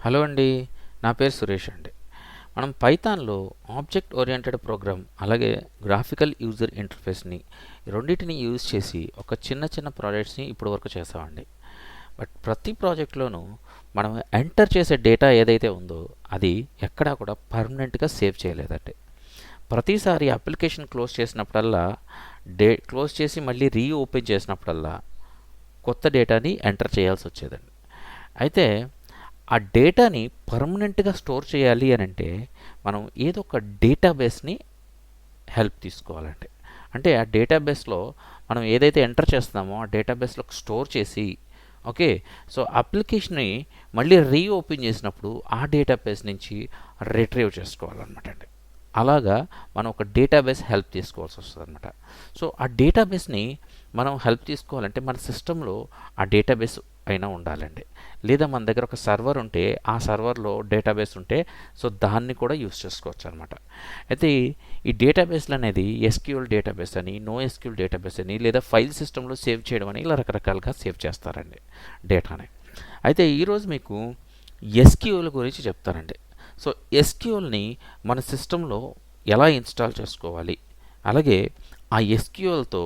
Hello అండి, నా పేరు సురేష్ అండి. మనం పైథాన్లో ఆబ్జెక్ట్ ఓరియంటెడ్ ప్రోగ్రామ్ అలాగే గ్రాఫికల్ యూజర్ ఇంటర్ఫేస్ని రెండింటిని యూజ్ చేసి ఒక చిన్న చిన్న ప్రాజెక్ట్స్ని ఇప్పుడు వరకు చేసామండి. బట్ ప్రతి ప్రాజెక్ట్లోనూ మనం ఎంటర్ చేసే డేటా ఏదైతే ఉందో అది ఎక్కడా కూడా పర్మనెంట్గా సేవ్ చేయలేదండి. ప్రతిసారి అప్లికేషన్ క్లోజ్ చేసినప్పుడల్లా క్లోజ్ చేసి మళ్ళీ రీఓపెన్ చేసినప్పుడల్లా కొత్త డేటాని ఎంటర్ చేయాల్సి వచ్చేదండి. అయితే ఆ డేటాని పర్మనెంట్గా స్టోర్ చేయాలి అని అంటే మనం ఏదో ఒక డేటాబేస్ని హెల్ప్ తీసుకోవాలండి. అంటే ఆ డేటాబేస్లో మనం ఏదైతే ఎంటర్ చేస్తున్నామో ఆ డేటాబేస్లో స్టోర్ చేసి ఓకే, సో అప్లికేషన్ని మళ్ళీ రీఓపెన్ చేసినప్పుడు ఆ డేటాబేస్ నుంచి రిట్రీవ్ చేసుకోవాలన్నమాట అండి. అలాగా మనం ఒక డేటాబేస్ హెల్ప్ తీసుకోవాల్సి వస్తుంది అనమాట. సో ఆ డేటాబేస్ని మనం హెల్ప్ తీసుకోవాలంటే మన సిస్టంలో ఆ డేటాబేస్ అయినా ఉండాలండి. లేదా మన దగ్గర ఒక సర్వర్ ఉంటే ఆ సర్వర్లో డేటాబేస్ ఉంటే సో దాన్ని కూడా యూస్ చేసుకోవచ్చు అనమాట. అయితే ఈ డేటాబేస్లు అనేది ఎస్క్యూఎల్ డేటాబేస్ అని, నో ఎస్క్యూఎల్ డేటాబేస్ అని, లేదా ఫైల్ సిస్టంలో సేవ్ చేయడం అని ఇలా రకరకాలుగా సేవ్ చేస్తారండి డేటాని. అయితే ఈరోజు మీకు ఎస్క్యూఎల్ గురించి చెప్తానండి. సో ఎస్క్యూఎల్ని మన సిస్టంలో ఎలా ఇన్స్టాల్ చేసుకోవాలి, అలాగే ఆ ఎస్క్యూఎల్తో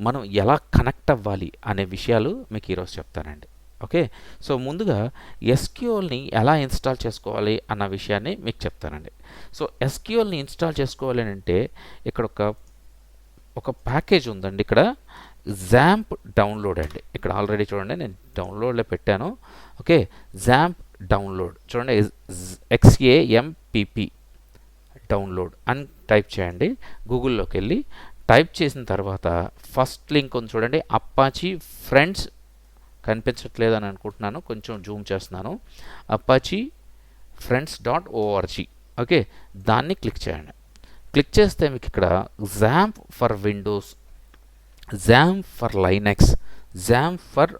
మనం ఎలా కనెక్ట్ అవ్వాలి అనే విషయాలు మీకు ఈరోజు చెప్తానండి. ఓకే, సో ముందుగా ఎస్క్యూఎల్ని ఎలా ఇన్స్టాల్ చేసుకోవాలి అన్న విషయాన్ని మీకు చెప్తానండి. సో ఎస్క్యూఎల్ని ఇన్స్టాల్ చేసుకోవాలి అంటే ఇక్కడ ఒక ప్యాకేజ్ ఉందండి. ఇక్కడ జాంప్ డౌన్లోడ్ అండి. ఇక్కడ ఆల్రెడీ చూడండి నేను డౌన్లోడ్లో పెట్టాను. ఓకే, జాంప్ డౌన్లోడ్ చూడండి, XAMPP డౌన్లోడ్ అని టైప్ చేయండి. గూగుల్లోకి వెళ్ళి టైప్ చేసిన తర్వాత ఫస్ట్ లింక్ ఉంది చూడండి, అపాచీ ఫ్రెండ్స్. కనిపించట్లేదని అనుకుంటున్నాను, కొంచెం జూమ్ చేస్తున్నాను. Apache friends.org. ఓకే, దాన్ని క్లిక్ చేయండి. క్లిక్ చేస్తే మీకు ఇక్కడ XAMPP for Windows, XAMPP for Linux, XAMPP for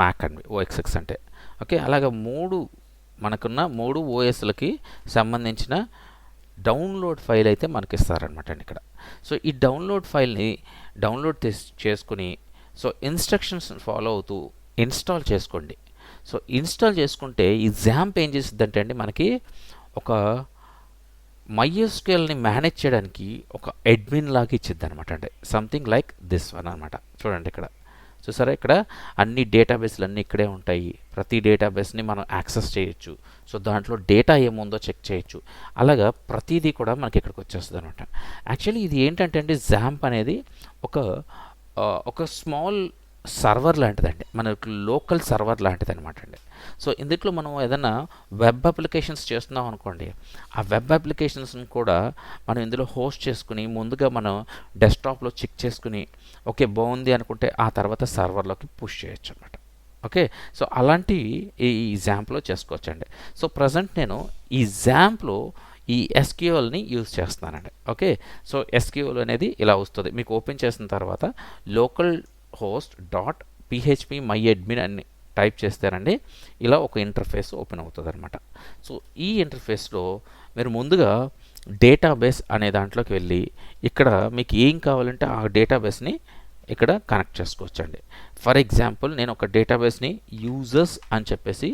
Mac అండి, OXX అంటే. ఓకే, అలాగే మనకున్న మూడు ఓఎస్లకి సంబంధించిన డౌన్లోడ్ ఫైల్ అయితే మనకి ఇస్తారనమాట అండి ఇక్కడ. సో ఈ డౌన్లోడ్ ఫైల్ని డౌన్లోడ్ చేసుకుని సో ఇన్స్ట్రక్షన్స్ ఫాలో అవుతూ ఇన్స్టాల్ చేసుకోండి. సో ఇన్స్టాల్ చేసుకుంటే ఈ జాంప్ ఏం చేస్తుందంటే అండి మనకి ఒక MySQLని మేనేజ్ చేయడానికి ఒక అడ్మిన్ లాగా ఇచ్చిద్ది అనమాట అండి. సంథింగ్ లైక్ దిస్ వన్ అనమాట. చూడండి ఇక్కడ చూసారా, ఇక్కడ అన్ని డేటాబేస్లు అన్నీ ఇక్కడే ఉంటాయి. ప్రతి డేటాబేస్ని మనం యాక్సెస్ చేయొచ్చు. సో దాంట్లో డేటా ఏముందో చెక్ చేయొచ్చు. అలాగా ప్రతిదీ కూడా మనకి ఇక్కడికి వచ్చేస్తుంది అనమాట. యాక్చువల్లీ ఇది ఏంటంటే అండి, జాంప్ అనేది ఒక స్మాల్ సర్వర్ లాంటిదండి, మన లోకల్ సర్వర్ లాంటిది అనమాట అండి. సో ఇందులో మనం ఏదైనా వెబ్ అప్లికేషన్స్ చేస్తున్నాం అనుకోండి, ఆ వెబ్ అప్లికేషన్స్ని కూడా మనం ఇందులో హోస్ట్ చేసుకుని ముందుగా మనం డెస్క్టాప్లో చెక్ చేసుకుని ఓకే బాగుంది అనుకుంటే ఆ తర్వాత సర్వర్లోకి పుష్ చేయొచ్చు అనమాట. ఓకే, సో అలాంటివి ఈ జాంప్లో చేసుకోవచ్చండి. సో ప్రజెంట్ నేను ఈ జాంప్లో ఈ ఎస్క్యూఎల్ని యూజ్ చేస్తున్నానండి. ఓకే, సో ఎస్క్యూఎల్ అనేది ఇలా వస్తుంది. మీకు ఓపెన్ చేసిన తర్వాత local host dot PHP myadmin అని టైప్ చేస్తారండి, ఇలా ఒక ఇంటర్ఫేస్ ఓపెన్ అవుతుంది అనమాట. సో ఈ ఇంటర్ఫేస్లో మీరు ముందుగా డేటాబేస్ అనే దాంట్లోకి వెళ్ళి ఇక్కడ మీకు ఏం కావాలంటే ఆ డేటాబేస్ని ఇక్కడ కనెక్ట్ చేసుకోవచ్చండి. ఫర్ ఎగ్జాంపుల్ నేను ఒక డేటాబేస్ని యూజర్స్ అని చెప్పేసి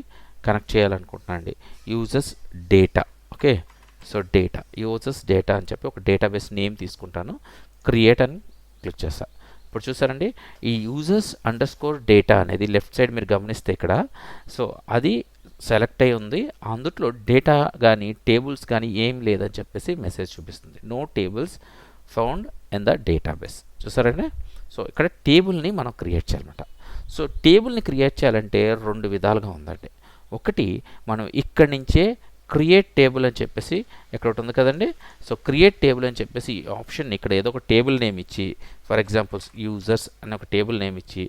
కనెక్ట్ చేయాలనుకుంటున్నాను అండి. Users data. Okay, so data users data అని చెప్పి ఒక డేటాబేస్ నేమ్ తీసుకుంటాను, క్రియేట్ అని క్లిక్ చేస్తాను. ఇప్పుడు చూసారండి ఈ యూజర్స్ డేటా అనేది లెఫ్ట్ సైడ్ మీరు గమనిస్తే ఇక్కడ సో అది సెలెక్ట్ అయి ఉంది. అందులో డేటా కానీ టేబుల్స్ కానీ ఏం లేదని చెప్పేసి మెసేజ్ చూపిస్తుంది, no tables found in the database. చూసారండి, సో ఇక్కడ టేబుల్ని మనం క్రియేట్ చేయాలన్నమాట. సో టేబుల్ని క్రియేట్ చేయాలంటే రెండు విధాలుగా ఉందండి. ఒకటి మనం ఇక్కడి నుంచే క్రియేట్ టేబుల్ అని చెప్పేసి ఇక్కడ ఒకటి ఉంది కదండి. సో క్రియేట్ టేబుల్ అని చెప్పేసి ఈ ఆప్షన్ ఇక్కడ ఏదో ఒక టేబుల్ నేమ్ ఇచ్చి, ఫర్ ఎగ్జాంపుల్ యూజర్స్ అని ఒక టేబుల్ నేమ్ ఇచ్చి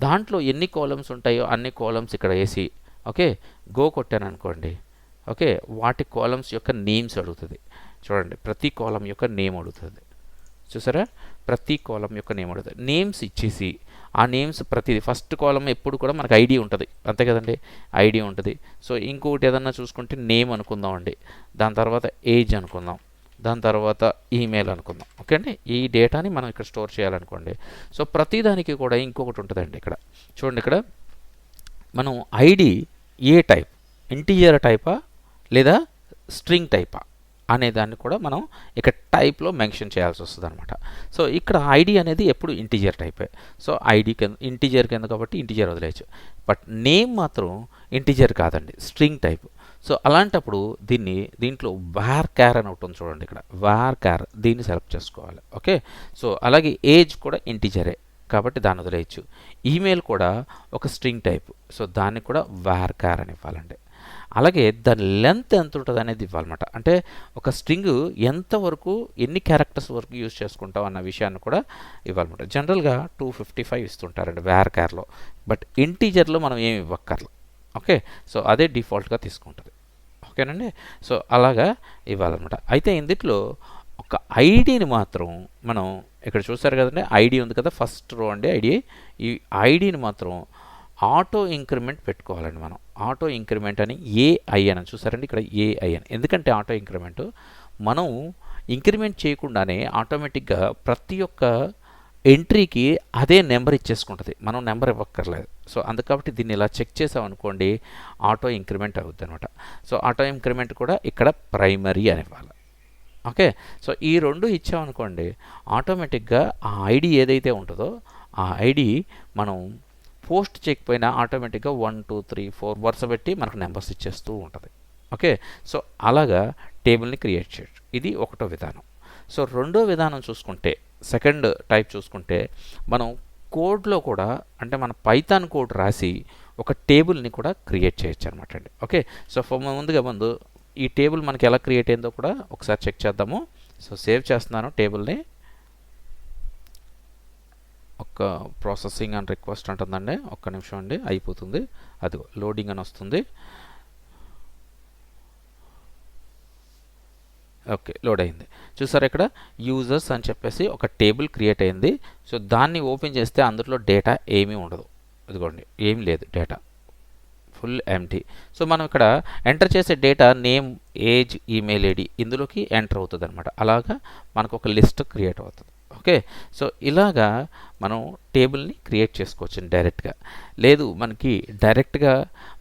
దాంట్లో ఎన్ని కాలమ్స్ ఉంటాయో అన్ని కాలమ్స్ ఇక్కడ వేసి ఓకే గో కొట్టాను అనుకోండి. ఓకే, వాటి కాలమ్స్ యొక్క నేమ్స్ అడుగుతుంది. చూడండి, ప్రతి కాలం యొక్క నేమ్ అడుగుతుంది. చూసారా, ప్రతి కాలం యొక్క నేమ్ అడుగుతుంది. నేమ్స్ ఇచ్చేసి ఆ నేమ్స్ ప్రతిదీ ఫస్ట్ కాలం ఎప్పుడు కూడా మనకు ఐడి ఉంటుంది, అంతే కదండి, ఐడి ఉంటుంది. సో ఇంకొకటి ఏదన్నా చూసుకుంటే నేమ్ అనుకుందామండి, దాని తర్వాత ఏజ్ అనుకుందాం, దాని తర్వాత ఈమెయిల్ అనుకుందాం. ఓకే అండి, ఈ డేటాని మనం ఇక్కడ స్టోర్ చేయాలనుకోండి. సో ప్రతిదానికి కూడా ఇంకొకటి ఉంటుందండి. ఇక్కడ చూడండి, ఇక్కడ మనం ఐడి ఏ టైప్ ఇంటీజర్ టైపా లేదా స్ట్రింగ్ టైపా అనే దాన్ని కూడా మనం ఇక్కడ టైప్లో మెన్షన్ చేయాల్సి వస్తుంది అనమాట. సో ఇక్కడ ఐడి అనేది ఎప్పుడు ఇంటీజర్ టైపే. సో ఐడి కింద ఇంటీజర్ కింద కాబట్టి ఇంటీజర్ వదిలేయచ్చు. బట్ నేమ్ మాత్రం ఇంటీజర్ కాదండి, స్ట్రింగ్ టైప్. సో అలాంటప్పుడు దీంట్లో వార్ క్యార్ అని ఉంటుంది చూడండి, ఇక్కడ వార్ క్యార్ దీన్ని సెలెక్ట్ చేసుకోవాలి. ఓకే, సో అలాగే ఏజ్ కూడా ఇంటీజరే కాబట్టి దాన్ని వదిలేయచ్చు. ఈమెయిల్ కూడా ఒక స్ట్రింగ్ టైప్, సో దాన్ని కూడా వార్ క్యార్ అని ఇవ్వాలండి. అలాగే దాని లెంత్ ఎంత ఉంటుంది అనేది ఇవ్వాలన్నమాట. అంటే ఒక స్ట్రింగ్ ఎంతవరకు ఎన్ని క్యారెక్టర్స్ వరకు యూజ్ చేసుకుంటాం అన్న విషయాన్ని కూడా ఇవ్వాలన్నమాట. జనరల్గా 255 ఇస్తుంటారండి వేర్ క్యార్లో, బట్ ఇంటీజర్లో మనం ఏమి ఇవ్వక్కర్లా. ఓకే, సో అదే డిఫాల్ట్గా తీసుకుంటుంది. ఓకేనండి, సో అలాగా ఇవ్వాలన్నమాట. అయితే ఇందులో ఒక ఐడిని మాత్రం మనం ఇక్కడ చూసారు కదండి, ఐడి ఉంది కదా, ఫస్ట్ రో అండి ఐడి. ఈ ఐడిని మాత్రం ఆటో ఇంక్రిమెంట్ పెట్టుకోవాలండి మనం. ఆటో ఇంక్రిమెంట్ అని ఏఐ అని చూసారండి, ఇక్కడ ఏఐ అని. ఎందుకంటే ఆటో ఇంక్రిమెంట్ మనం ఇంక్రిమెంట్ చేయకుండానే ఆటోమేటిక్గా ప్రతి ఒక్క ఎంట్రీకి అదే నెంబర్ ఇచ్చేసుకుంటుంది, మనం నెంబర్ ఇవ్వక్కర్లేదు. సో అందుకబట్టి దీన్ని ఇలా చెక్ చేసామనుకోండి ఆటో ఇంక్రిమెంట్ అవుతుంది అనమాట. సో ఆటో ఇంక్రిమెంట్ కూడా ఇక్కడ ప్రైమరీ అని ఇవ్వాలి. ఓకే, సో ఈ రెండు ఇచ్చామనుకోండి ఆటోమేటిక్గా ఆ ఐడి ఏదైతే ఉంటుందో ఆ ఐడి మనం పోస్ట్ చేయకపోయినా ఆటోమేటిక్గా 1 2 3 4 వరుస పెట్టి మనకు నెంబర్స్ ఇచ్చేస్తూ ఉంటుంది. ఓకే, సో అలాగా టేబుల్ని క్రియేట్ చేయొచ్చు. ఇది ఒకటో విధానం. సో రెండో విధానం చూసుకుంటే, సెకండ్ టైప్ చూసుకుంటే, మనం కోడ్లో కూడా అంటే మన పైథాన్ కోడ్ రాసి ఒక టేబుల్ని కూడా క్రియేట్ చేయొచ్చు అనమాట అండి. ఓకే, సో ముందు ఈ టేబుల్ మనకి ఎలా క్రియేట్ అయిందో కూడా ఒకసారి చెక్ చేద్దాము. సో సేవ్ చేస్తున్నాను టేబుల్ని. ఒక ప్రాసెసింగ్ అండ్ రిక్వెస్ట్ అంటుందండి, ఒక్క నిమిషం అండి, అయిపోతుంది. అది లోడింగ్ అని వస్తుంది. ఓకే, లోడ్ అయింది. చూసారు ఇక్కడ యూజర్స్ అని చెప్పేసి ఒక టేబుల్ క్రియేట్ అయింది. సో దాన్ని ఓపెన్ చేస్తే అందులో డేటా ఏమీ ఉండదు. ఇదిగోండి, ఏం లేదు, డేటా ఫుల్ ఎంటీ. సో మనం ఇక్కడ ఎంటర్ చేసే data name, age, email ID ఇందులోకి ఎంటర్ అవుతుంది అనమాట. అలాగా మనకు ఒక లిస్ట్ క్రియేట్ అవుతుంది. ఓకే, సో ఇలాగా మనం టేబుల్ని క్రియేట్ చేసుకోవచ్చు డైరెక్ట్గా. లేదు మనకి డైరెక్ట్గా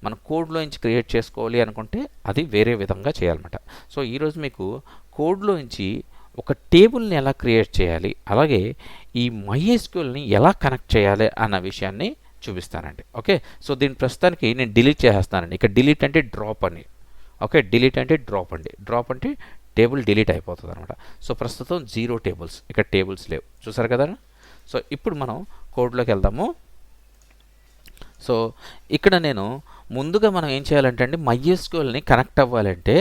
మన కోడ్లోంచి క్రియేట్ చేసుకోవాలి అనుకుంటే అది వేరే విధంగా చేయాలన్నమాట. సో ఈరోజు మీకు కోడ్లోంచి ఒక టేబుల్ని ఎలా క్రియేట్ చేయాలి, అలాగే ఈ MySQLని ఎలా కనెక్ట్ చేయాలి అన్న విషయాన్ని చూపిస్తానండి. ఓకే, సో దీని ప్రస్తుతానికి నేను డిలీట్ చేసేస్తానండి. ఇక్కడ డిలీట్ అంటే డ్రాప్ అని. ఓకే, డిలీట్ అంటే డ్రాప్ అండి. డ్రాప్ అంటే టేబుల్ డిలీట్ అయిపోతుంది అనమాట. సో ప్రస్తుతం 0 టేబుల్స్, ఇక్కడ టేబుల్స్ లేవు, చూసారు కదా. సో ఇప్పుడు మనం కోడ్లోకి వెళ్దాము. సో ఇక్కడ నేను ముందుగా మనం ఏం చేయాలంటే అండి, MySQLని కనెక్ట్ అవ్వాలంటే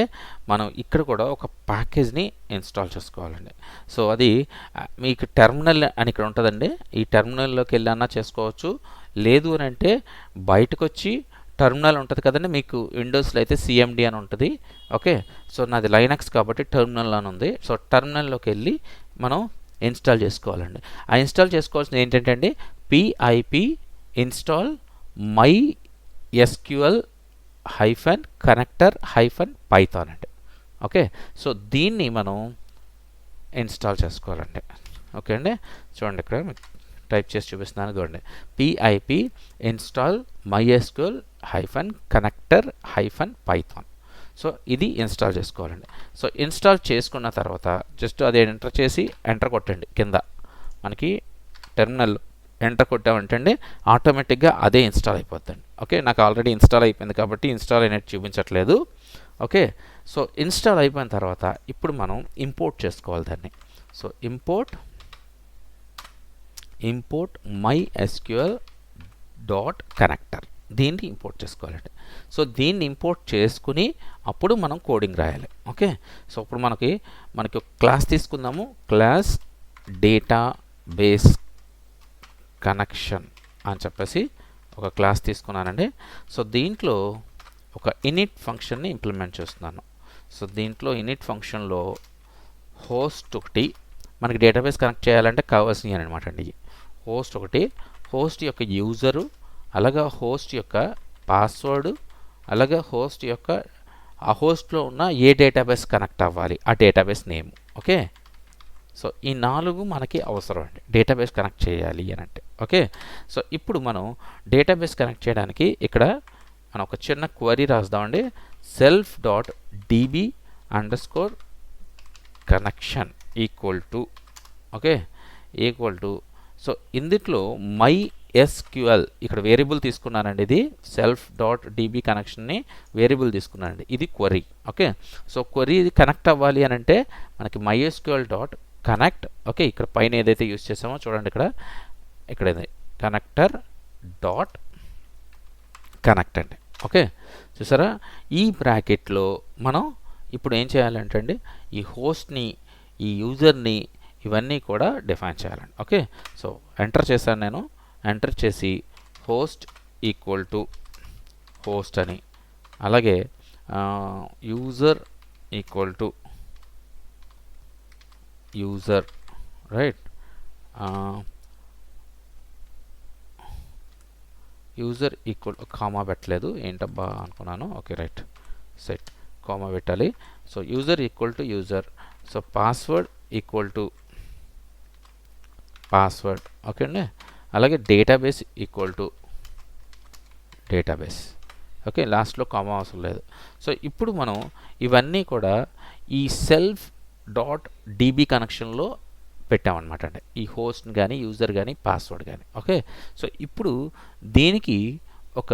మనం ఇక్కడ కూడా ఒక ప్యాకేజ్ని ఇన్స్టాల్ చేసుకోవాలండి. సో అది మీకు టెర్మినల్ అని ఇక్కడ ఉంటుందండి, ఈ టెర్మినల్లోకి వెళ్ళన్నా చేసుకోవచ్చు. లేదు అని అంటే బయటకు వచ్చి టెర్మినల్ ఉంటుంది కదండి, మీకు విండోస్లో అయితే CMD అని ఉంటుంది. ఓకే, సో నాది లైనక్స్ కాబట్టి టెర్మినల్ అని ఉంది. సో టెర్మినల్లోకి వెళ్ళి మనం ఇన్స్టాల్ చేసుకోవాలండి. ఆ ఇన్స్టాల్ చేసుకోవాల్సింది ఏంటంటే అండి, PIP ఇన్స్టాల్ MySQL -connector-python అండి. ఓకే, సో దీన్ని మనం ఇన్స్టాల్ చేసుకోవాలండి. ఓకే అండి, చూడండి ఇక్కడ టైప్ చేసి చూపిస్తున్నాను. చూడండి, PIP install MySQL -connector-python. So ఇది ఇన్స్టాల్ చేసుకోవాలండి. సో ఇన్స్టాల్ చేసుకున్న తర్వాత జస్ట్ అదే ఎంటర్ చేసి ఎంటర్ కొట్టండి. కింద మనకి టెర్మినల్ ఎంటర్ కొట్టామంటే అండి ఆటోమేటిక్గా అదే ఇన్స్టాల్ అయిపోద్దండి. ఓకే, నాకు ఆల్రెడీ ఇన్స్టాల్ అయిపోయింది కాబట్టి ఇన్స్టాల్ అయినట్టు చూపించట్లేదు. ఓకే, సో ఇన్స్టాల్ అయిపోయిన తర్వాత ఇప్పుడు మనం ఇంపోర్ట్ చేసుకోవాలి దాన్ని. సో ఇంపోర్ట్ MySQL.connector దీన్ని ఇంపోర్ట్ చేసుకోవాలండి. సో దీన్ని ఇంపోర్ట్ చేసుకుని అప్పుడు మనం కోడింగ్ రాయాలి. ఓకే, సో ఇప్పుడు మనకి ఒక క్లాస్ తీసుకుందాము. క్లాస్ డేటాబేస్ కనెక్షన్ అని చెప్పేసి ఒక క్లాస్ తీసుకున్నానండి. సో దీంట్లో ఒక ఇనిట్ ఫంక్షన్ని ఇంప్లిమెంట్ చేస్తున్నాను. సో దీంట్లో ఇనిట్ ఫంక్షన్లో హోస్ట్ ఒకటి, మనకి డేటాబేస్ కనెక్ట్ చేయాలంటే కావాల్సినవి అనమాట అండి. హోస్ట్ ఒకటి, హోస్ట్ యొక్క యూజరు, అలాగా హోస్ట్ యొక్క పాస్వర్డ్, అలాగే హోస్ట్ యొక్క ఆ హోస్ట్లో ఉన్న ఏ డేటాబేస్ కనెక్ట్ అవ్వాలి ఆ డేటాబేస్ నేమ్. ఓకే, సో ఈ 4 మనకి అవసరం అండి డేటాబేస్ కనెక్ట్ చేయాలి అని అంటే. ఓకే, సో ఇప్పుడు మనం డేటాబేస్ కనెక్ట్ చేయడానికి ఇక్కడ మనం ఒక చిన్న క్వరీ రాద్దామండి. Self dot DB under score connection equal to okay equal to so ఇందులో మై ఎస్క్యూఎల్ ఇక్కడ వేరియబుల్ తీసుకున్నానండి. ఇది సెల్ఫ్ డాట్ డీబీ కనెక్షన్ని వేరియబుల్ తీసుకున్నానండి. ఇది query. Okay so query connect అవ్వాలి అని అంటే మనకి MySQL dot connect okay ఇక్కడ పైన ఏదైతే యూస్ చేసామో చూడండి ఇక్కడ కనెక్టర్ డాట్ కనెక్ట్ అండి. ఓకే చూసారా ఈ బ్రాకెట్లో మనం ఇప్పుడు ఏం చేయాలంటే అండి ఈ హోస్ట్ని ఈ యూజర్ని ఇవన్నీ కూడా డిఫైన్ చేయాలండి. ఓకే సో ఎంటర్ చేశాను నేను. ఎంటర్ చేసి హోస్ట్ ఈక్వల్ టు హోస్ట్ అని అలాగే user equal to user right user equal comma పెట్టలేదు ఏంటబ్బా అనుకున్నాను. ఓకే రైట్ సెట్ కామా పెట్టాలి. So user equal to user so password equal to password okay అండి. అలాగే database equal to database okay లాస్ట్లో comma అవసరం లేదు. సో ఇప్పుడు మనం ఇవన్నీ కూడా ఈ సెల్ఫ్ డాట్ డీబీ కనెక్షన్లో పెట్టామన్నమాట అండి. ఈ హోస్ట్ కానీ యూజర్ కానీ పాస్వర్డ్ కానీ. ఓకే సో ఇప్పుడు దీనికి ఒక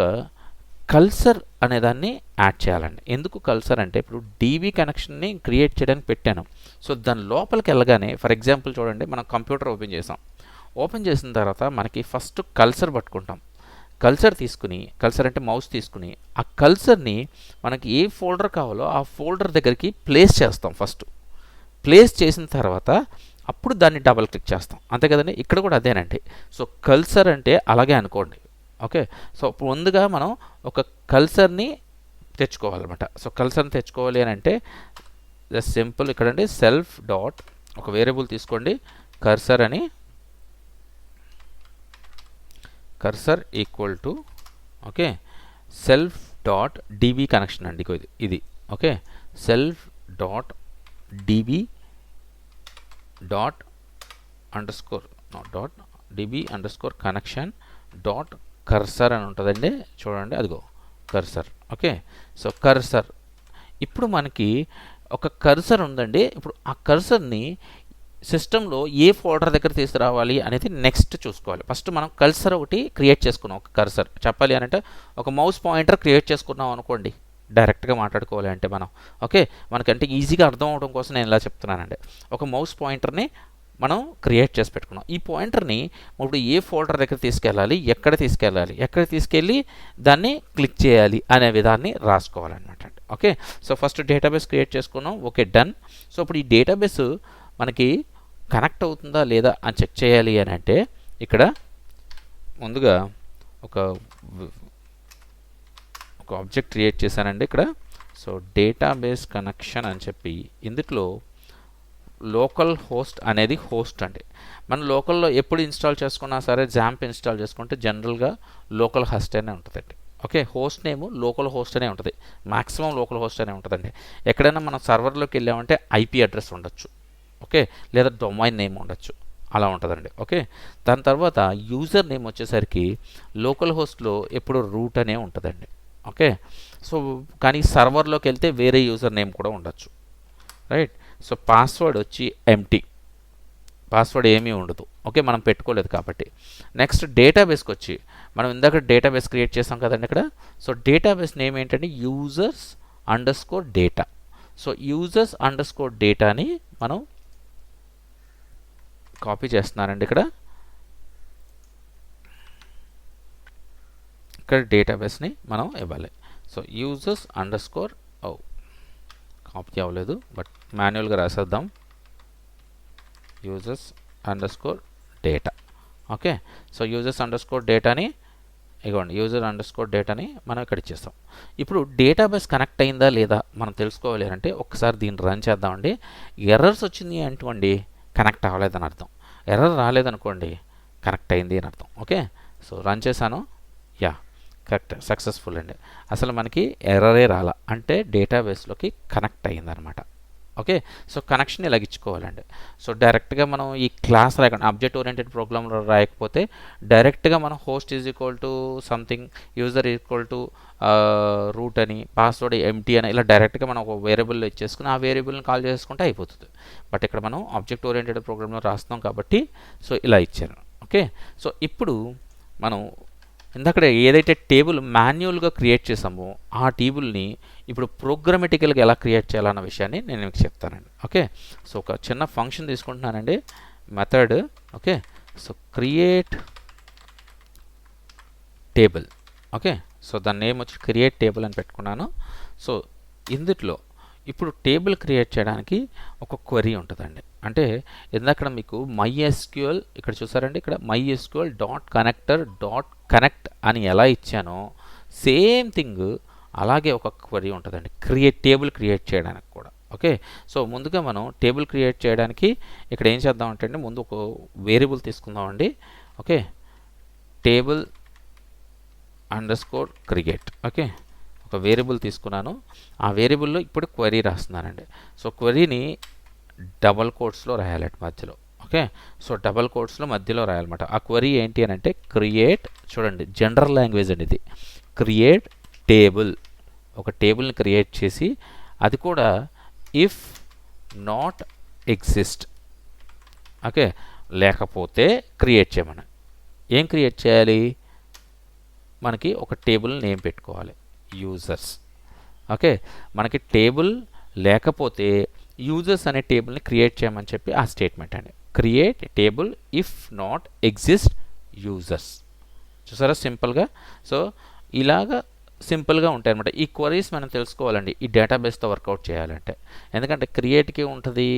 కల్సర్ అనేదాన్ని యాడ్ చేయాలండి. ఎందుకు కల్సర్ అంటే ఇప్పుడు డీబీ కనెక్షన్ని క్రియేట్ చేయడానికి పెట్టాను. సో దాని లోపలికి వెళ్ళగానే ఫర్ ఎగ్జాంపుల్ చూడండి మనం కంప్యూటర్ ఓపెన్ చేసాం. ఓపెన్ చేసిన తర్వాత మనకి ఫస్ట్ కల్సర్ పట్టుకుంటాం. కల్సర్ తీసుకుని కల్సర్ అంటే మౌస్ తీసుకుని ఆ కల్సర్ని మనకి ఏ ఫోల్డర్ కావాలో ఆ ఫోల్డర్ దగ్గరికి ప్లేస్ చేస్తాం. ఫస్ట్ ప్లేస్ చేసిన తర్వాత అప్పుడు దాన్ని డబల్ క్లిక్ చేస్తాం. అంతే కదండి. ఇక్కడ కూడా అదేనండి. సో కల్సర్ అంటే అలాగే అనుకోండి. ఓకే సో ముందుగా మనం ఒక కల్సర్ని తెచ్చుకోవాలన్నమాట. సో కల్సర్ని తెచ్చుకోవాలి అని అంటే జస్ట్ సింపుల్ ఇక్కడండి సెల్ఫ్ డాట్ ఒక వేరియబుల్ తీసుకోండి కర్సర్ అని cursor equal to okay self dot DB connection అండి ఇది okay self dot DB dot underscore dot DB under score connection dot cursor అని ఉంటుందండి. చూడండి అదిగో కర్సర్. ఓకే సో కర్సర్ ఇప్పుడు మనకి ఒక కర్సర్ ఉందండి. ఇప్పుడు ఆ కర్సర్ని సిస్టంలో ఏ ఫోల్డర్ దగ్గర తీసుకురావాలి అనేది నెక్స్ట్ చూసుకోవాలి. ఫస్ట్ మనం కర్సర్ ఒకటి క్రియేట్ చేసుకున్నాం. ఒక కర్సర్ చెప్పాలి అని అంటే ఒక మౌస్ పాయింటర్ క్రియేట్ చేసుకున్నాం అనుకోండి. డైరెక్ట్గా మాట్లాడుకోవాలి అంటే మనం ఓకే మనకంటే ఈజీగా అర్థం అవడం కోసం నేను ఇలా చెప్తున్నానండి. ఒక మౌస్ పాయింటర్ని మనం క్రియేట్ చేసి పెట్టుకున్నాం. ఈ పాయింటర్ని ఇప్పుడు ఏ ఫోల్డర్ దగ్గర తీసుకెళ్ళాలి, ఎక్కడ తీసుకెళ్ళి దాన్ని క్లిక్ చేయాలి అనే విధాన్ని రాసుకోవాలన్నమాట అండి. Okay so first database create చేసుకున్నాం. Okay done. సో ఇప్పుడు ఈ డేటాబేస్ మనకి కనెక్ట్ అవుతుందా లేదా అని చెక్ చేయాలి అని అంటే ఇక్కడ ముందుగా ఒక ఆబ్జెక్ట్ క్రియేట్ చేశానండి ఇక్కడ. సో డేటాబేస్ కనెక్షన్ అని చెప్పి ఇందులో లోకల్ హోస్ట్ అనేది హోస్ట్ అండి. మనం లోకల్లో ఎప్పుడు ఇన్స్టాల్ చేసుకున్నా సరే జాంప్ ఇన్స్టాల్ చేసుకుంటే జనరల్గా లోకల్ హోస్ట్ అనే ఉంటుందండి. Okay host name local host అనే ఉంటుంది. మ్యాక్సిమం లోకల్ హోస్ట్ అనే ఉంటుందండి. ఎక్కడైనా మనం సర్వర్లోకి వెళ్ళామంటే ఐపీ అడ్రస్ ఉండొచ్చు. ఓకే లేదా డొమైన్ నేమ్ ఉండొచ్చు. అలా ఉంటుందండి. ఓకే దాని తర్వాత యూజర్ నేమ్ వచ్చేసరికి లోకల్ హోస్ట్లో ఎప్పుడు రూట్ అనే ఉంటుందండి. ఓకే సో కానీ సర్వర్లోకి వెళ్తే వేరే యూజర్ నేమ్ కూడా ఉండొచ్చు. రైట్ సో పాస్వర్డ్ వచ్చి ఎంటీ పాస్వర్డ్ ఏమీ ఉండదు. ఓకే మనం పెట్టుకోలేదు కాబట్టి. నెక్స్ట్ డేటాబేస్కి వచ్చి మనం ఇందాక డేటాబేస్ క్రియేట్ చేసాం కదండి ఇక్కడ. సో డేటాబేస్ నేమ్ ఏంటంటే users under score data. So users under score డేటాని మనం కాపీ చేస్తున్నానండి ఇక్కడ డేటాబేస్ని మనం ఇవ్వాలి. So users under score copy అవ్వలేదు బట్ మాన్యువల్గా రాసేద్దాం users under score data. Okay so users under score డేటాని ఇవ్వండి యూజర్ అండర్ స్కోర్ డేటాని మనం ఇక్కడ ఇచ్చేస్తాం. ఇప్పుడు డేటాబేస్ కనెక్ట్ అయిందా లేదా మనం తెలుసుకోవాలి అంటే ఒకసారి దీన్ని రన్ చేద్దామండి. ఎర్రర్స్ వచ్చింది అంటండి కనెక్ట్ అవ్వలేదని అర్థం. ఎర్రర్ రాలేదనుకోండి కనెక్ట్ అయింది అని అర్థం. ఓకే సో రన్ చేశాను. యా కరెక్ట్ సక్సెస్ఫుల్ అండి. అసలు మనకి ఎర్రరే రాలా అంటే డేటాబేస్లోకి కనెక్ట్ అయ్యిందనమాట. ఓకే. సో కనెక్షన్ ఇలాగ ఇచ్చుకోవాలండి. సో డైరెక్ట్గా మనం ఈ క్లాస్ రాయకుండా ఆబ్జెక్ట్ ఓరియంటెడ్ ప్రోగ్రామ్లో రాయకపోతే డైరెక్ట్గా మనం host is equal to something, user equal to root అని, పాస్వర్డ్ ఎంటీ అని ఇలా డైరెక్ట్గా మనం ఒక వేరియబుల్లో ఇచ్చేసుకుని ఆ వేరియబుల్ని కాల్ చేసుకుంటే అయిపోతుంది. బట్ ఇక్కడ మనం ఆబ్జెక్ట్ ఓరియంటెడ్ ప్రోగ్రామ్లో రాస్తున్నాం కాబట్టి సో ఇలా ఇచ్చారు. ఓకే. సో ఇప్పుడు మనం ఇందాక ఏదైతే టేబుల్ మాన్యువల్గా క్రియేట్ చేసామో ఆ టేబుల్ని ఇప్పుడు ప్రోగ్రామటికల్గా ఎలా క్రియేట్ చేయాలన్న విషయాన్ని నేను మీకు చెప్తానండి. ఓకే. సో ఒక చిన్న ఫంక్షన్ తీసుకుంటున్నానండి, method. Okay. So create table. Okay. So దాని నేమ్ వచ్చి క్రియేట్ టేబుల్ అని పెట్టుకున్నాను. సో ఇందులో ఇప్పుడు టేబుల్ క్రియేట్ చేయడానికి ఒక క్వరీ ఉంటుందండి. అంటే ఇందాక మీకు MySQL ఇక్కడ చూసారండి, ఇక్కడ MySQL dot connector dot connect అని ఎలా ఇచ్చానో సేమ్ థింగ్ అలాగే ఒక క్వరీ ఉంటుందండి టేబుల్ క్రియేట్ చేయడానికి కూడా. ఓకే. సో ముందుగా మనం టేబుల్ క్రియేట్ చేయడానికి ఇక్కడ ఏం చేద్దామంటే అండి, ముందు ఒక వేరియబుల్ తీసుకుందామండి. Okay. Table underscore create. Okay. ఒక వేరియబుల్ తీసుకున్నాను, ఆ వేరియబుల్లో ఇప్పుడు క్వరీ రాస్తున్నానండి. సో క్వరీని డబల్ కోట్స్లో రాయాలండి మధ్యలో. ఓకే. సో డబల్ కోట్స్లో మధ్యలో రాయాలన్నమాట. ఆ క్వరీ ఏంటి అని అంటే క్రియేట్, చూడండి జనరల్ లాంగ్వేజ్ అండి ఇది, క్రియేట్ టేబుల్. ఒక టేబుల్ని క్రియేట్ చేసి అది కూడా ఇఫ్ నాట్ ఎగ్జిస్ట్. ఓకే. లేకపోతే క్రియేట్ చేయమని. ఏం క్రియేట్ చేయాలి, మనకి ఒక టేబుల్ నేమ్ పెట్టుకోవాలి, యూజర్స్. ఓకే. మనకి టేబుల్ లేకపోతే యూజర్స్ అనే టేబుల్ని క్రియేట్ చేయమని చెప్పి ఆ స్టేట్మెంట్ అండి, create table if not exist users. చూసారా సింపుల్గా. సో ఇలాగా సింపుల్గా ఉంటాయి అనమాట. ఈ క్వరీస్ మనం తెలుసుకోవాలండి ఈ డేటాబేస్తో వర్కౌట్ చేయాలంటే. ఎందుకంటే క్రియేట్కి ఉంటుంది,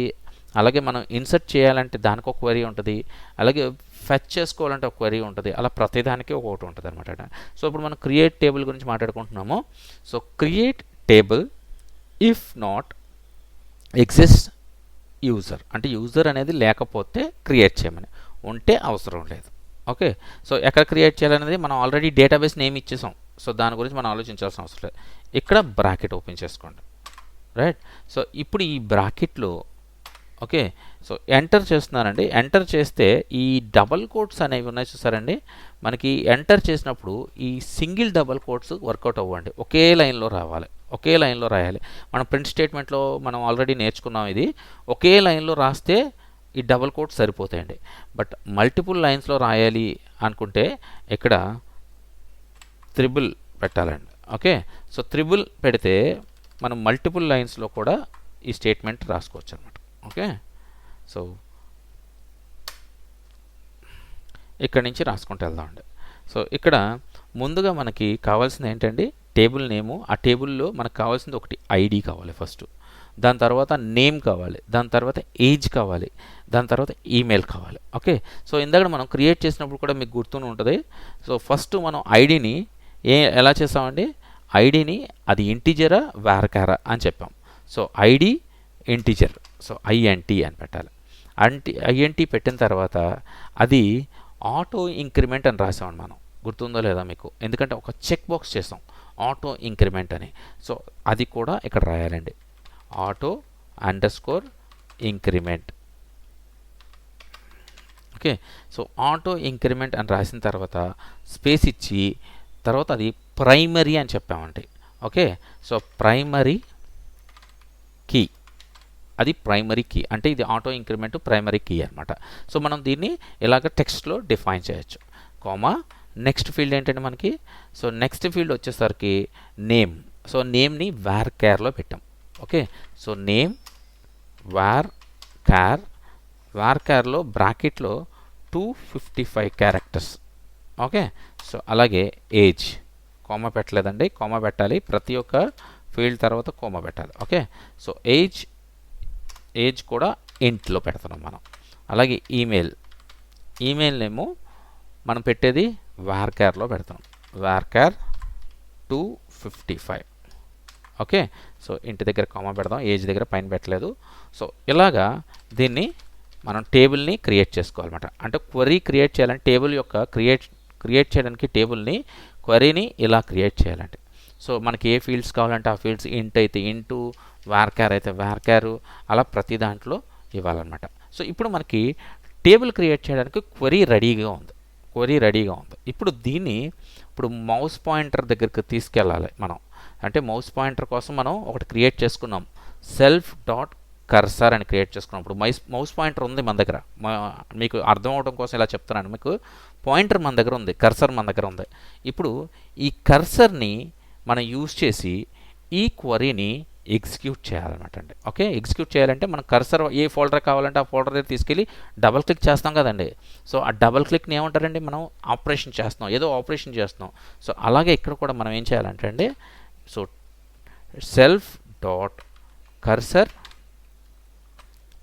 అలాగే మనం ఇన్సర్ట్ చేయాలంటే దానికి ఒక క్వరీ ఉంటుంది, అలాగే ఫెచ్ చేసుకోవాలంటే ఒక క్వరీ ఉంటుంది, అలా ప్రతిదానికి ఒకటి ఉంటుంది అనమాట. సో ఇప్పుడు మనం క్రియేట్ టేబుల్ గురించి మాట్లాడుకుంటున్నాము. So create table if not exist user అంటే యూజర్ అనేది లేకపోతే క్రియేట్ చేయమని, ఉంటే అవసరం లేదు. ఓకే. సో ఎక్కడ క్రియేట్ చేయాలనేది మనం ఆల్రెడీ డేటాబేస్ నేమ్ ఇచ్చేసాం. సో దాని గురించి మనం ఆలోచించాల్సిన అవసరం లేదు. ఇక్కడ బ్రాకెట్ ఓపెన్ చేసుకోండి, రైట్. సో ఇప్పుడు ఈ బ్రాకెట్లో ఓకే. సో ఎంటర్ చేస్తున్నానండి. ఎంటర్ చేస్తే ఈ డబల్ కోట్స్ అనేవి ఉన్నాయి చూసారండి, మనకి ఎంటర్ చేసినప్పుడు ఈ సింగిల్ డబల్ కోట్స్ వర్కౌట్ అవ్వండి, ఒకే లైన్లో రావాలి, ఒకే లైన్లో రాయాలి. మనం ప్రింట్ స్టేట్మెంట్లో మనం ఆల్రెడీ నేర్చుకున్నాం ఇది. ఒకే లైన్లో రాస్తే ఈ డబల్ కోట్స్ సరిపోతాయండి. బట్ మల్టిపుల్ లైన్స్లో రాయాలి అనుకుంటే ఇక్కడ త్రిబుల్ పెట్టాలండి. ఓకే. సో త్రిబుల్ పెడితే మనం మల్టిపుల్ లైన్స్లో కూడా ఈ స్టేట్మెంట్ రాసుకోవచ్చు అనమాట. ఓకే. సో ఇక్కడ నుంచి రాసుకుంటూ వెళ్దామండి. సో ఇక్కడ ముందుగా మనకి కావాల్సింది ఏంటండి, టేబుల్ నేము. ఆ టేబుల్లో మనకు కావాల్సింది ఒకటి ఐడి కావాలి ఫస్ట్, దాని తర్వాత నేమ్ కావాలి, దాని తర్వాత ఏజ్ కావాలి, దాని తర్వాత ఈమెయిల్ కావాలి. ఓకే. సో ఇందాక మనం క్రియేట్ చేసినప్పుడు కూడా మీకు గుర్తునే ఉంటుంది. సో ఫస్ట్ మనం ఐడిని ఎలా చేసామండి, ఐడిని అది ఇంటిజరా వార్కారా అని చెప్పాం. So ID integer, so INT అని పెట్టాలి. ఐఎన్టీ పెట్టిన తర్వాత అది ఆటో ఇంక్రిమెంట్ అని రాసామండి మనం, గుర్తుందో లేదా మీకు, ఎందుకంటే ఒక చెక్ బాక్స్ చేసాం ఆటో ఇంక్రిమెంట్ అని. సో అది కూడా ఇక్కడ రాయాలండి, auto underscore increment. Okay. So auto increment అని రాసిన తర్వాత స్పేస్ ఇచ్చి తర్వాత అది ప్రైమరీ అని చెప్పామండి. ఓకే. సో ప్రైమరీ కీ, అది ప్రైమరీ కీ అంటే ఇది ఆటో ఇంక్రిమెంట్ ప్రైమరీ కీ అనమాట. సో మనం దీన్ని ఇలాగ టెక్స్ట్లో డిఫైన్ చేయొచ్చు. కామా నెక్స్ట్ ఫీల్డ్ ఏంటంటే మనకి, సో నెక్స్ట్ ఫీల్డ్ వచ్చేసరికి నేమ్. సో నేమ్ని వార్ క్యార్లో పెట్టాం. ఓకే. సో నేమ్ వార్ క్యార్లో బ్రాకెట్లో 255 క్యారెక్టర్స్. ఓకే. సో అలాగే ఏజ్, కోమా పెట్టలేదండి, కోమా పెట్టాలి, ప్రతి ఒక్క ఫీల్డ్ తర్వాత కోమా పెట్టాలి. ఓకే. సో ఏజ్ కూడా ఇంట్లో పెడుతున్నాం మనం. అలాగే ఈమెయిల్ నేమో మనం పెట్టేది వార్కార్లో పెడతాం, వార్కార్ 255. ఓకే. సో ఇంటి దగ్గర కామా పెడదాం, ఏజ్ దగ్గర పైన పెట్టలేదు. సో ఇలాగా దీన్ని మనం టేబుల్ని క్రియేట్ చేసుకోవాలన్నమాట. అంటే క్వరీ క్రియేట్ చేయాలంటే టేబుల్ యొక్క క్రియేట్ చేయడానికి టేబుల్ని క్వరీని ఇలా క్రియేట్ చేయాలండి. సో మనకి ఏ ఫీల్డ్స్ కావాలంటే ఆ ఫీల్డ్స్ ఇంట్ అయితే ఇంటూ, వార్క్యార్ అయితే వార్క్యారు, అలా ప్రతి దాంట్లో ఇవ్వాలన్నమాట. సో ఇప్పుడు మనకి టేబుల్ క్రియేట్ చేయడానికి క్వరీ రెడీగా ఉంది. ఇప్పుడు దీన్ని ఇప్పుడు మౌస్ పాయింటర్ దగ్గరికి తీసుకెళ్ళాలి మనం. అంటే మౌస్ పాయింటర్ కోసం మనం ఒకటి క్రియేట్ చేసుకున్నాం, సెల్ఫ్ డాట్ కర్సర్ అని క్రియేట్ చేసుకున్నాం. ఇప్పుడు మౌస్ పాయింటర్ ఉంది మన దగ్గర. మీకు అర్థం అవడం కోసం ఇలా చెప్తున్నాను. మీకు పాయింటర్ మన దగ్గర ఉంది, కర్సర్ మన దగ్గర ఉంది. ఇప్పుడు ఈ కర్సర్ని మనం యూజ్ చేసి ఈ క్వరీని ఎగ్జిక్యూట్ చేయాలన్నమాట అండి. ఓకే, ఎగ్జిక్యూట్ చేయాలంటే మనం కర్సర్ ఏ ఫోల్డర్ కావాలంటే ఆ ఫోల్డర్ దగ్గర తీసుకెళ్ళి డబల్ క్లిక్ చేస్తాం కదండి. సో ఆ డబల్ క్లిక్ని ఏమంటారండి, మనం ఆపరేషన్ చేస్తున్నాం, ఏదో ఆపరేషన్ చేస్తున్నాం. సో అలాగే ఇక్కడ కూడా మనం ఏం చేయాలంటే అండి, సో సెల్ఫ్ డాట్ కర్సర్,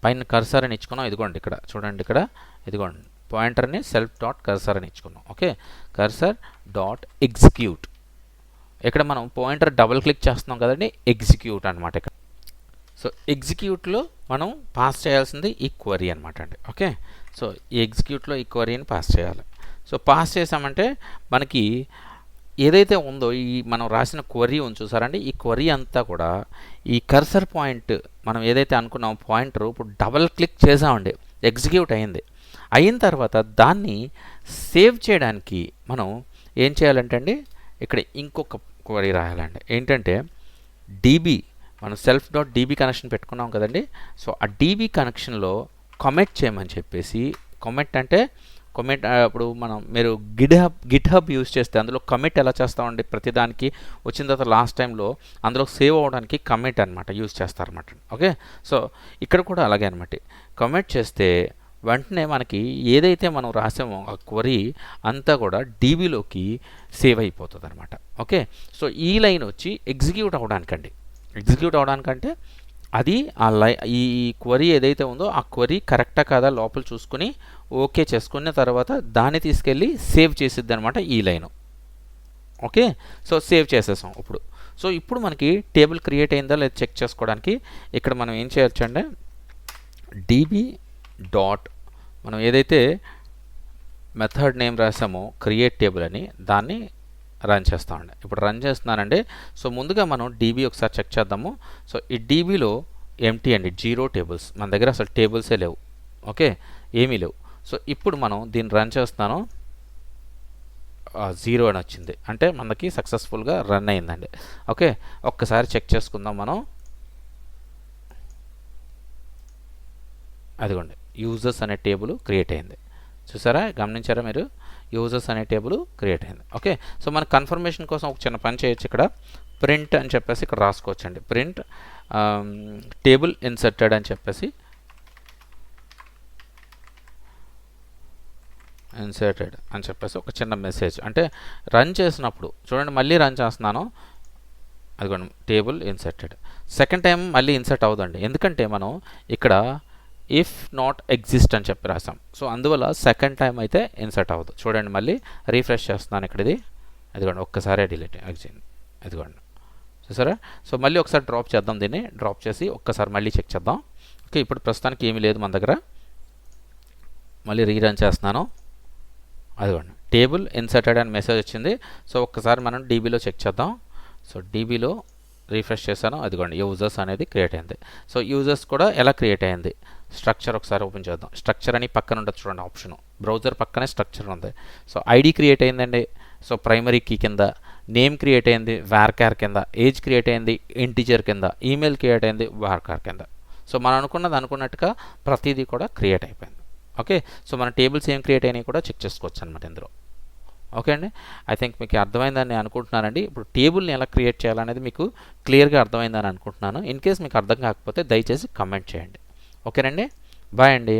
పైన కర్సర్ అని ఇచ్చుకున్నాం. ఇదిగోండి ఇక్కడ చూడండి, ఇక్కడ ఇదిగోండి పాయింటర్ని సెల్ఫ్ డాట్ కర్సర్ అని ఇచ్చుకున్నాం. Okay, cursor dot execute. ఇక్కడ మనం పాయింటర్ డబుల్ క్లిక్ చేస్తున్నాం కదండి, ఎగ్జిక్యూట్ అనమాట ఇక్కడ. సో ఎగ్జిక్యూట్లో మనం పాస్ చేయాల్సింది ఈ క్వరీ అనమాట అండి. ఓకే, సో ఈ ఎగ్జిక్యూట్లో ఈ క్వరీని పాస్ చేయాలి. సో పాస్ చేసామంటే మనకి ఏదైతే ఉందో ఈ మనం రాసిన క్వరీ ఉంది చూసారండి, ఈ క్వరీ అంతా కూడా ఈ కర్సర్ పాయింట్ మనం ఏదైతే అనుకున్నాం పాయింటర్ ఇప్పుడు డబల్ క్లిక్ చేసామండి, ఎగ్జిక్యూట్ అయింది. అయిన తర్వాత దాన్ని సేవ్ చేయడానికి మనం ఏం చేయాలంటే అండి, ఇక్కడ ఇంకొక క్వరీ రాయాలండి. ఏంటంటే డీబీ, మనం సెల్ఫ్ డాట్ డీబీ కనెక్షన్ పెట్టుకున్నాం కదండి. సో ఆ డీబీ కనెక్షన్లో కమెంట్ చేయమని చెప్పేసి, కమెంట్ అంటే కమెంట్ ఇప్పుడు మీరు గిట్ హబ్ యూజ్ చేస్తే అందులో కమిట్ ఎలా చేస్తామండి, ప్రతిదానికి వచ్చిన తర్వాత లాస్ట్ టైంలో అందులో సేవ్ అవ్వడానికి కమిట్ అనమాట యూజ్ చేస్తారన్నమాట. ఓకే, సో ఇక్కడ కూడా అలాగే అనమాట. కమిట్ చేస్తే వెంటనే మనకి ఏదైతే మనం రాసామో ఆ క్వరీ అంతా కూడా డీబీలోకి సేవ్ అయిపోతుంది అనమాట. ఓకే, సో ఈ లైన్ వచ్చి ఎగ్జిక్యూట్ అవ్వడానికంటే అది ఈ క్వరీ ఏదైతే ఉందో ఆ క్వరీ కరెక్టా కాదా లోపల చూసుకుని ఓకే చేసుకున్న తర్వాత దాన్ని తీసుకెళ్ళి సేవ్ చేసిద్ది అనమాట ఈ లైను. ఓకే, సో సేవ్ చేసేసాం ఇప్పుడు. సో ఇప్పుడు మనకి టేబుల్ క్రియేట్ అయిందా లేదా చెక్ చేసుకోవడానికి ఇక్కడ మనం ఏం చేయొచ్చు అంటే డీబీ డాట్ మనం ఏదైతే మెథడ్ నేమ్ రాసామో క్రియేట్ టేబుల్ అని దాన్ని రన్ చేస్తామండి. ఇప్పుడు రన్ చేస్తున్నానండి. సో ముందుగా మనం డీబీ ఒకసారి చెక్ చేద్దాము. సో ఈ డీబీలో ఎంటీ అండి, 0 టేబుల్స్, మన దగ్గర అసలు టేబుల్సే లేవు. ఓకే, ఏమీ లేవు. సో ఇప్పుడు మనం దీన్ని రన్ చేస్తున్నాను, 0 అని వచ్చింది, అంటే మనకి సక్సెస్ఫుల్గా రన్ అయిందండి. ఓకే, ఒక్కసారి చెక్ చేసుకుందాం మనం. అదిగోండి యూజర్స్ అనే టేబుల్ క్రియేట్ అయింది, చూసారా, గమనించారా మీరు, యూజర్స్ అనే టేబుల్ క్రియేట్ అయింది. ఓకే, సో మన కన్ఫర్మేషన్ కోసం ఒక చిన్న పని చేయొచ్చు, ఇక్కడ ప్రింట్ అని చెప్పేసి ఇక్కడ రాసుకోవచ్చండి. ప్రింట్ టేబుల్ ఇన్సర్టెడ్ అని చెప్పేసి, ఒక చిన్న మెసేజ్, అంటే రన్ చేసినప్పుడు చూడండి, మళ్ళీ రన్ చేస్తున్నాను, అదిగోండి టేబుల్ ఇన్సర్టెడ్. సెకండ్ టైం మళ్ళీ ఇన్సర్ట్ అవ్వదండి, ఎందుకంటే మనం ఇక్కడ ఇఫ్ నాట్ ఎగ్జిస్ట్ అని చెప్పి రాసాం. సో అందువల్ల సెకండ్ టైం అయితే ఇన్సర్ట్ అవ్వదు. చూడండి మళ్ళీ రీఫ్రెష్ చేస్తున్నాను ఇక్కడ, ఇది అదిగోండి ఒక్కసారి డిలీట్ అయింది, అదిగోండి చూసారా. సో మళ్ళీ ఒకసారి డ్రాప్ చేద్దాం, దీన్ని డ్రాప్ చేసి ఒక్కసారి మళ్ళీ చెక్ చేద్దాం. ఓకే, ఇప్పుడు ప్రస్తుతానికి ఏమీ లేదు మన దగ్గర. మళ్ళీ రీరన్ చేస్తున్నాను, అదిగోండి టేబుల్ ఇన్సర్టెడ్ అని మెసేజ్ వచ్చింది. సో ఒక్కసారి మనం డీబీలో చెక్ చేద్దాం. సో డీబీలో రీఫ్రెష్ చేశాను, అదిగోండి యూజర్స్ అనేది క్రియేట్ అయింది. సో యూజర్స్ కూడా ఎలా క్రియేట్ అయింది, స్ట్రక్చర్ ఒకసారి ఓపెన్ చేద్దాం. స్ట్రక్చర్ అని పక్కన ఉంటుంది చూడండి ఆప్షన్, బ్రౌజర్ పక్కనే స్ట్రక్చర్ ఉంది. సో ఐడి క్రియేట్ అయిందండి, సో ప్రైమరీ కీ కింద, నేమ్ క్రియేట్ అయింది వార్కార్ కింద, ఏజ్ క్రియేట్ అయింది ఇంటిజర్ కింద, ఈమెయిల్ క్రియేట్ అయింది వార్కార్ కింద. సో మనం అనుకున్నట్టుగా ప్రతిదీ కూడా క్రియేట్ అయిపోయింది. ఓకే, సో మన టేబుల్స్ ఏం క్రియేట్ అయినాయి కూడా చెక్ చేసుకోవచ్చు అనమాట ఇందులో. ఓకే అండి, ఐ థింక్ మీకు అర్థమైందని అనుకుంటున్నానండి. ఇప్పుడు టేబుల్ని ఎలా క్రియేట్ చేయాలనేది మీకు క్లియర్గా అర్థమైందని అనుకుంటున్నాను. ఇన్ కేస్ మీకు అర్థం కాకపోతే దయచేసి కమెంట్ చేయండి. ఓకేనండి, బాయ్ అండి.